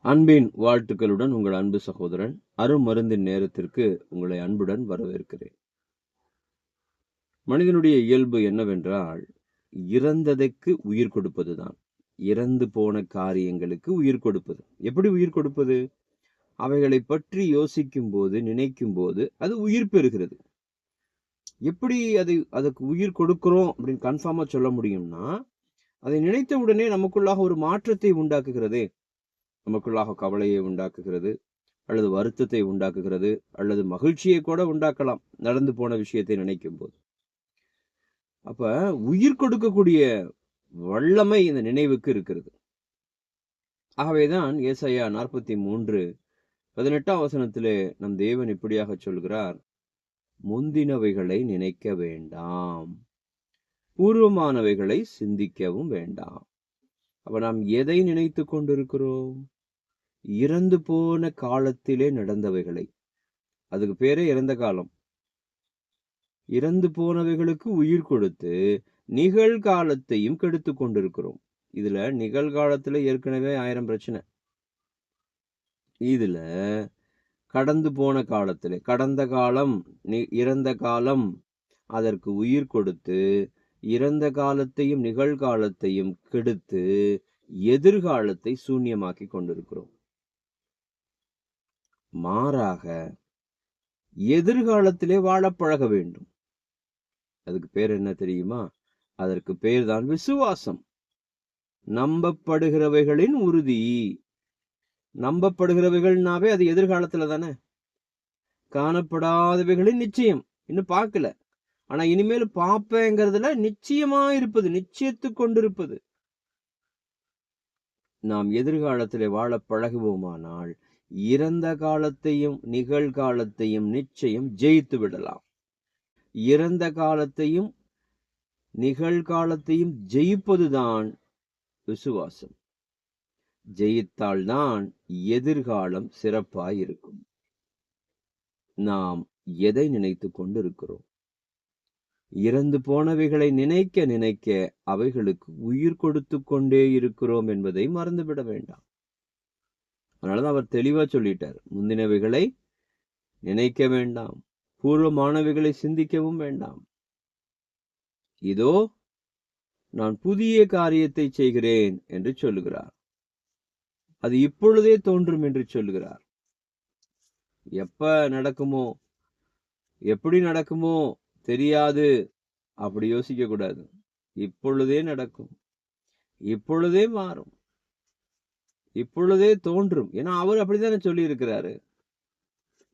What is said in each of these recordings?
அன்பின் வாழ்த்துக்களுடன் உங்கள் அன்பு சகோதரன் அருமருந்தின் நேரத்திற்கு உங்களை அன்புடன் வரவேற்கிறேன். மனிதனுடைய இயல்பு என்னவென்றால், இறந்ததைக்கு உயிர் கொடுப்பதுதான். இறந்து போன காரியங்களுக்கு உயிர் கொடுப்பது. எப்படி உயிர் கொடுப்பது? அவைகளை பற்றி யோசிக்கும் போது, நினைக்கும் போது அது உயிர் பெறுகிறது. எப்படி அதுக்கு உயிர் கொடுக்கிறோம் அப்படின்னு கன்ஃபார்மா சொல்ல முடியும்னா, அதை நினைத்த உடனே நமக்குள்ளாக ஒரு மாற்றத்தை உண்டாக்குகிறதே. நமக்குள்ளாக கவலையை உண்டாக்குகிறது, அல்லது வருத்தத்தை உண்டாக்குகிறது, அல்லது மகிழ்ச்சியை கூட உண்டாக்கலாம் நடந்து போன விஷயத்தை நினைக்கும் போது. அப்ப உயிர் கொடுக்கக்கூடிய வல்லமை இந்த நினைவுக்கு இருக்கிறது. ஆகவேதான் ஏசாயா 43:18 வசனத்திலே நம் தேவன் இப்படியாக சொல்கிறார், முந்தினவைகளை நினைக்க வேண்டாம், பூர்வமானவைகளை சிந்திக்கவும் வேண்டாம். அப்ப நாம் எதை நினைத்து கொண்டிருக்கிறோம்? இறந்து போன காலத்திலே நடந்தவைகளை. அதுக்கு பேரே இறந்த காலம். இறந்து போனவைகளுக்கு உயிர் கொடுத்து நிகழ்காலத்தையும் கெடுத்து கொண்டிருக்கிறோம். இதுல நிகழ்காலத்துல ஏற்கனவே 1000 பிரச்சனை. இதுல கடந்து போன காலத்திலே, கடந்த காலம், இறந்த காலம், அதற்கு உயிர் கொடுத்து இறந்த காலத்தையும் நிகழ்காலத்தையும் கெடுத்து எதிர்காலத்தை சூன்யமாக்கி கொண்டிருக்கிறோம். மாறாக எதிர்காலத்திலே வாழ பழக வேண்டும். அதுக்கு பேர் என்ன தெரியுமா? அதற்கு பேர் தான் விசுவாசம். நம்பப்படுகிறவைகளின் உறுதி. நம்பப்படுகிறவைகள்னாவே அது எதிர்காலத்துல தானே. காணப்படாதவைகளின் நிச்சயம். இன்னும் பார்க்கல, ஆனா இனிமேல் பார்ப்பேங்கிறதுல நிச்சயமா இருப்பது, நிச்சயத்து கொண்டிருப்பது. நாம் எதிர்காலத்திலே வாழ பழகுவோமானால் இறந்த காலத்தையும் நிகழ்காலத்தையும் நிச்சயம் ஜெயித்து விடலாம். இறந்த காலத்தையும் நிகழ்காலத்தையும் ஜெயிப்பதுதான் விசுவாசம். ஜெயித்தால்தான் எதிர்காலம் சிறப்பாயிருக்கும். நாம் எதை நினைத்து கொண்டிருக்கிறோம்? இறந்து போனவைகளை நினைக்க நினைக்க அவைகளுக்கு உயிர் கொடுத்து கொண்டே இருக்கிறோம் என்பதை மறந்துவிட வேண்டாம். அதனாலதான் அவர் தெளிவா சொல்லிட்டார், முந்தினவைகளை நினைக்க வேண்டாம், பூர்வமானவைகளை சிந்திக்கவும் வேண்டாம். இதோ நான் புதிய காரியத்தை செய்கிறேன் என்று சொல்லுகிறார். அது இப்பொழுதே தோன்றும் என்று சொல்லுகிறார். எப்ப நடக்குமோ, எப்படி நடக்குமோ தெரியாது, அப்படி யோசிக்க கூடாது. இப்பொழுதே நடக்கும், இப்பொழுதே மாறும், இப்பொழுதே தோன்றும். ஏன்னா அவர் அப்படித்தானே சொல்லி இருக்கிறாரு.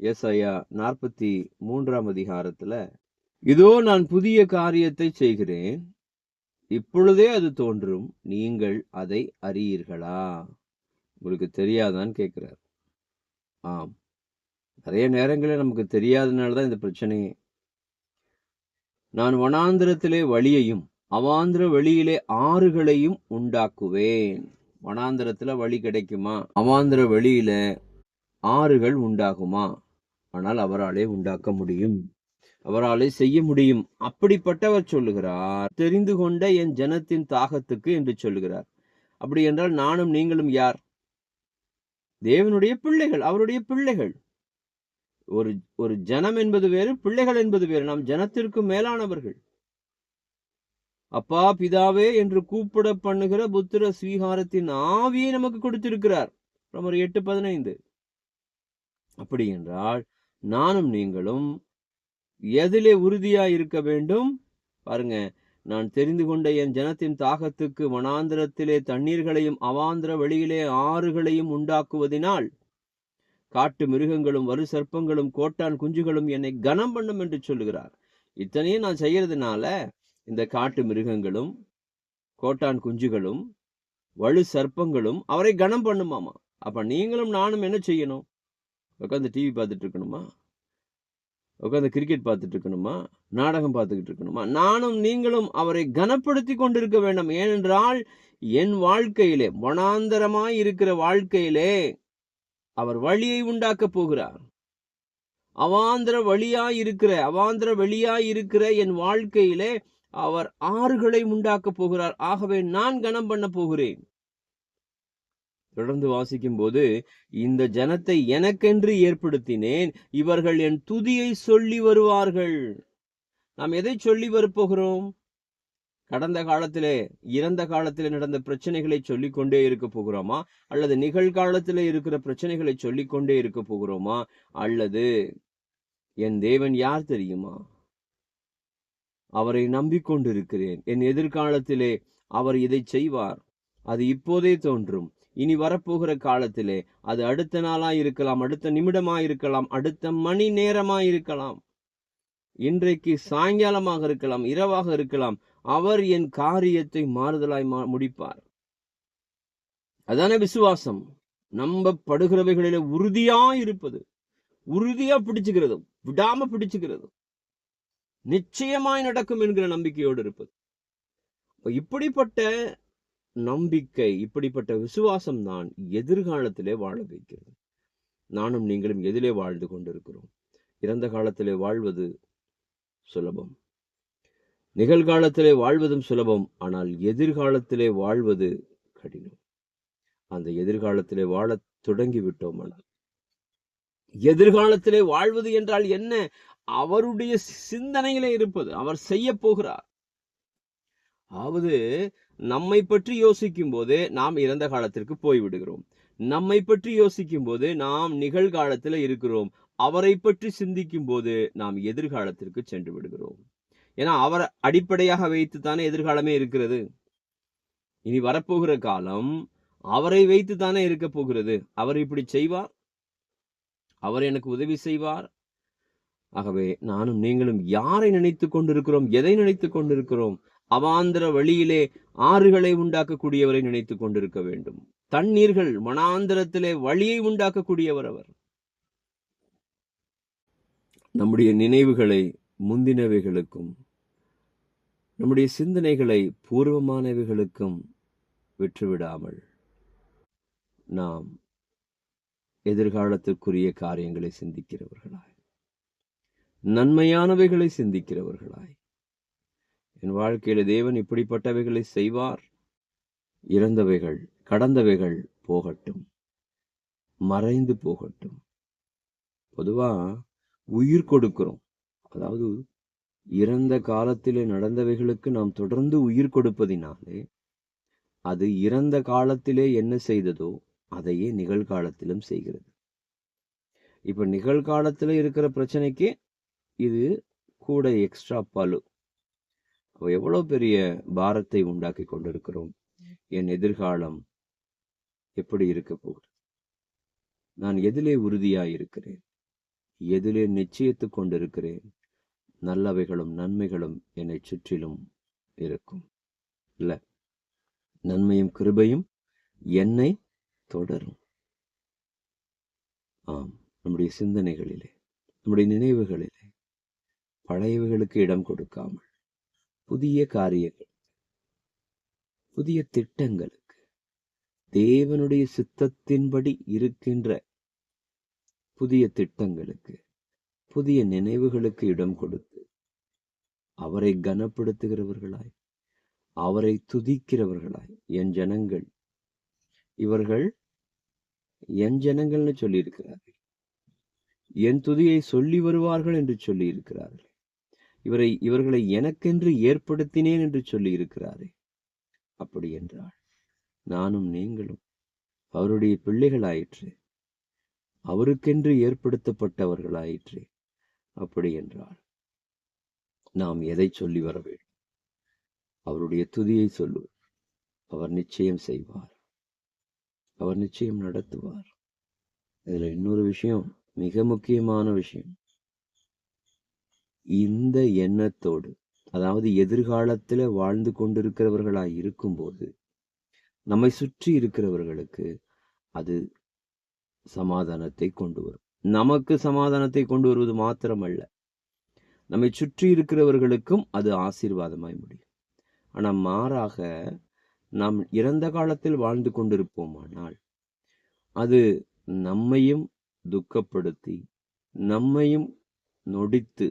ஏசாயா 43 இதோ நான் புதிய காரியத்தை செய்கிறேன், இப்பொழுதே அது தோன்றும், நீங்கள் அதை அறியீர்களா? உங்களுக்கு தெரியாதான்னு கேட்கிறார். ஆம், நிறைய நேரங்களில் நமக்கு தெரியாதனாலதான் இந்த பிரச்சனையே. நான் வனாந்திரத்திலே வழியையும் அவாந்திர வெளியிலே ஆறுகளையும் உண்டாக்குவேன். வனாந்திரத்துல வழி கிடைக்குமா? அவாந்திர வெளியில ஆறுகள் உண்டாகுமா? ஆனால் அவராலே உண்டாக்க முடியும், அவராலே செய்ய முடியும். அப்படிப்பட்டவர் சொல்லுகிறார், தெரிந்து கொண்ட என் ஜனத்தின் தாகத்துக்கு என்று சொல்லுகிறார். அப்படி என்றால் நானும் நீங்களும் யார்? தேவனுடைய பிள்ளைகள், அவருடைய பிள்ளைகள். ஒரு ஜனம் என்பது வேறு, பிள்ளைகள் என்பது வேறு. நாம் ஜனத்திற்கு மேலானவர்கள். அப்பா பிதாவே என்று கூப்பிட பண்ணுகிற புத்திர ஸ்வீகாரத்தின் ஆவியை நமக்கு கொடுத்திருக்கிறார். ரோமர் 8:15. அப்படி என்றால் நானும் நீங்களும் எதிலே உறுதியாய் இருக்க வேண்டும்? பாருங்க, நான் தெரிந்து கொண்ட என் ஜனத்தின் தாகத்துக்கு வனாந்திரத்திலே தண்ணீர்களையும் அவாந்திர வெளியிலே ஆறுகளையும் உண்டாக்குவதினால் காட்டு மிருகங்களும் வரு சர்ப்பங்களும் கோட்டான் குஞ்சுகளும் என்னை கனம் பண்ணும் என்று சொல்லுகிறார். இத்தனையும் நான் செய்யறதுனால இந்த காட்டு மிருகங்களும் கோட்டான் குஞ்சுகளும் வலு சர்ப்பங்களும் அவரை கனம் பண்ணுமாமா. அப்ப நீங்களும் நானும் என்ன செய்யணும்? உட்காந்து டிவி பார்த்துட்டு இருக்கணுமா? உட்காந்து கிரிக்கெட் பார்த்துட்டு இருக்கணுமா? நாடகம் பார்த்துக்கிட்டு இருக்கணுமா? நானும் நீங்களும் அவரை கனப்படுத்தி கொண்டிருக்க வேண்டும். ஏனென்றால் என் வாழ்க்கையிலே, வனாந்தரமாய் இருக்கிற வாழ்க்கையிலே அவர் வழியை உண்டாக்க போகிறார். அவாந்திர வெளியாய் இருக்கிற என் வாழ்க்கையிலே அவர் ஆறுகளை உண்டாக்க போகிறார். ஆகவே நான் கனம் பண்ண போகிறேன். தொடர்ந்து வாசிக்கும் போது, இந்த ஜனத்தை எனக்கென்று ஏற்படுத்தினேன், இவர்கள் என் துதியை சொல்லி வருவார்கள். நாம் எதை சொல்லி வரப்போகிறோம்? கடந்த காலத்திலே, இறந்த காலத்திலே நடந்த பிரச்சனைகளை சொல்லிக் கொண்டே இருக்க போகிறோமா? அல்லது நிகழ்காலத்திலே இருக்கிற பிரச்சனைகளை சொல்லிக் கொண்டே இருக்க போகிறோமா? அல்லது என் தேவன் யார் தெரியுமா? அவரை நம்பிக்கொண்டிருக்கிறேன். என் எதிர்காலத்திலே அவர் இதை செய்வார். அது இப்போதே தோன்றும். இனி வரப்போகிற காலத்திலே அது அடுத்த நாளா இருக்கலாம், அடுத்த நிமிடமா இருக்கலாம், அடுத்த மணி நேரமா இருக்கலாம், இன்றைக்கு சாயங்காலமாக இருக்கலாம், இரவாக இருக்கலாம். அவர் என் காரியத்தை மாறுதலாய் முடிப்பார். அதான விசுவாசம். நம்பப்படுகிறவைகளிலே உறுதியா இருப்பது, உறுதியா பிடிச்சுக்கிறது, விடாம பிடிச்சுக்கிறது, நிச்சயமாய் நடக்கும் என்கிற நம்பிக்கையோடு இருப்பது. இப்படிப்பட்ட நம்பிக்கை, இப்படிப்பட்ட விசுவாசம் தான் எதிர்காலத்திலே வாழ வைக்கிறது. நானும் நீங்களும் எதிலே வாழ்ந்து கொண்டிருக்கிறோம்? இறந்த காலத்திலே வாழ்வது சுலபம், நிகழ்காலத்திலே வாழ்வதும் சுலபம். ஆனால் எதிர்காலத்திலே வாழ்வது கடினம். அந்த எதிர்காலத்திலே வாழ தொடங்கி விட்டோம். ஆனால் எதிர்காலத்திலே வாழ்வது என்றால் என்ன? அவருடைய சிந்தனையிலே இருப்பது, அவர் செய்ய போகிறார். அதாவது நம்மை பற்றி யோசிக்கும் போது நாம் இறந்த காலத்திற்கு போய்விடுகிறோம். நம்மை பற்றி யோசிக்கும் போது நாம் நிகழ்காலத்தில் இருக்கிறோம். அவரை பற்றி சிந்திக்கும் போது நாம் எதிர்காலத்திற்கு சென்று விடுகிறோம். ஏன்னா அவர் அடிப்படையாக வைத்து தானே எதிர்காலமே இருக்கிறது. இனி வரப்போகிற காலம் அவரை வைத்து தானே இருக்க போகிறது. அவர் இப்படி செய்வார், அவர் எனக்கு உதவி செய்வார். ஆகவே நானும் நீங்களும் யாரை நினைத்துக் கொண்டிருக்கிறோம்? எதை நினைத்துக் கொண்டிருக்கிறோம்? அவாந்திர வழியிலே ஆறுகளை உண்டாக்கக்கூடியவரை நினைத்துக் கொண்டிருக்க வேண்டும். தண்ணீர்கள் மனாந்திரத்திலே வழியை உண்டாக்கக்கூடியவர் அவர். நம்முடைய நினைவுகளை முந்தினவைகளுக்கும், நம்முடைய சிந்தனைகளை பூர்வமானவைகளுக்கும் விற்றுவிடாமல் நாம் எதிர்காலத்திற்குரிய காரியங்களை சிந்திக்கிறவர்களாய், நன்மையானவைகளை சிந்திக்கிறவர்களாய், என் வாழ்க்கையில தேவன் இப்படிப்பட்டவைகளை செய்வார், இறந்தவைகள் கடந்தவைகள் போகட்டும், மறைந்து போகட்டும். பொதுவா உயிர் கொடுக்கிறோம். அதாவது இறந்த காலத்திலே நடந்தவைகளுக்கு நாம் தொடர்ந்து உயிர் கொடுப்பதினாலே அது இறந்த காலத்திலே என்ன செய்ததோ அதையே நிகழ்காலத்திலும் செய்கிறது. இப்ப நிகழ்காலத்துல இருக்கிற பிரச்சனைக்கு இது கூட எக்ஸ்ட்ரா பலு. எவ்வளவு பெரிய பாரத்தை உண்டாக்கி கொண்டிருக்கிறோம். என் எதிர்காலம் எப்படி இருக்க போகிறது? நான் எதிலே உறுதியாய் இருக்கிறேன்? எதிலே நிச்சயித்துக் கொண்டிருக்கிறேன்? நல்லவைகளும் நன்மைகளும் என்னை சுற்றிலும் இருக்கும். இல்ல, நன்மையும் கிருபையும் என்னை தொடரும். ஆம், நம்முடைய சிந்தனைகளிலே, நம்முடைய நினைவுகளிலே பழையவைகளுக்கு இடம் கொடுக்காமல் புதிய காரியங்கள், புதிய திட்டங்களுக்கு, தேவனுடைய சித்தத்தின்படி இருக்கின்ற புதிய திட்டங்களுக்கு, புதிய நினைவுகளுக்கு இடம் கொடுத்து அவரை கனப்படுத்துகிறவர்களாய், அவரை துதிக்கிறவர்களாய், என் ஜனங்கள், இவர்கள் என் ஜனங்கள்னு சொல்லி இருக்கிறார்கள், என் துதியை சொல்லி வருவார்கள் என்று சொல்லி இருக்கிறார்கள், இவர்களை எனக்கென்று ஏற்படுத்தினேன் என்று சொல்லி இருக்கிறாரே. அப்படி என்றால் நானும் நீங்களும் அவருடைய பிள்ளைகளாயிற்று, அவருக்கென்று ஏற்படுத்தப்பட்டவர்களாயிற்று. அப்படி என்றால் நாம் எதை சொல்லி வர வேண்டும்? அவருடைய துதியை சொல்லுவோம். அவர் நிச்சயம் செய்வார், அவர் நிச்சயம் நடத்துவார். இதுல இன்னொரு விஷயம், மிக முக்கியமான விஷயம், இந்த எண்ணத்தோடு, அதாவது எதிர்காலத்துல வாழ்ந்து கொண்டிருக்கிறவர்களாய் இருக்கும்போது நம்மை சுற்றி இருக்கிறவர்களுக்கு அது சமாதானத்தை கொண்டு வரும். நமக்கு சமாதானத்தை கொண்டு வருவது மாத்திரமல்ல, நம்மை சுற்றி இருக்கிறவர்களுக்கும் அது ஆசீர்வாதமாய் முடியும். ஆனா மாறாக நாம் இறந்த காலத்தில் வாழ்ந்து கொண்டிருப்போமானால் அது நம்மையும் துக்கப்படுத்தி, நம்மையும் நொடித்து,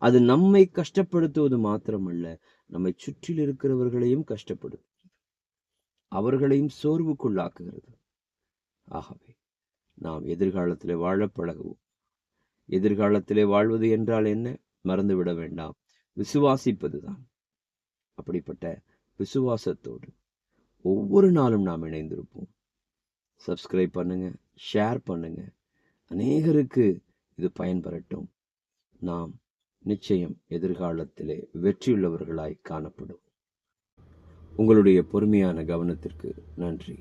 அது நம்மை கஷ்டப்படுத்துவது மாத்திரமல்ல, நம்மை சுற்றில் இருக்கிறவர்களையும் கஷ்டப்படுத்தும். அவர்களையும் சோர்வுக்குள்ளாக்குகிறது. ஆகவே நாம் எதிர்காலத்திலே வாழ பழகுவோம். எதிர்காலத்திலே வாழ்வது என்றால் என்ன? மறந்துவிட வேண்டாம், விசுவாசிப்பதுதான். அப்படிப்பட்ட விசுவாசத்தோடு ஒவ்வொரு நாளும் நாம் இணைந்திருப்போம். சப்ஸ்கிரைப் பண்ணுங்க, ஷேர் பண்ணுங்க, அநேகருக்கு இது பயன்பெறட்டும். நாம் நிச்சயம் எதிர்காலத்திலே வெற்றியுள்ளவர்களாய் காணப்படும். உங்களுடைய பொறுமையான கவனத்திற்கு நன்றி.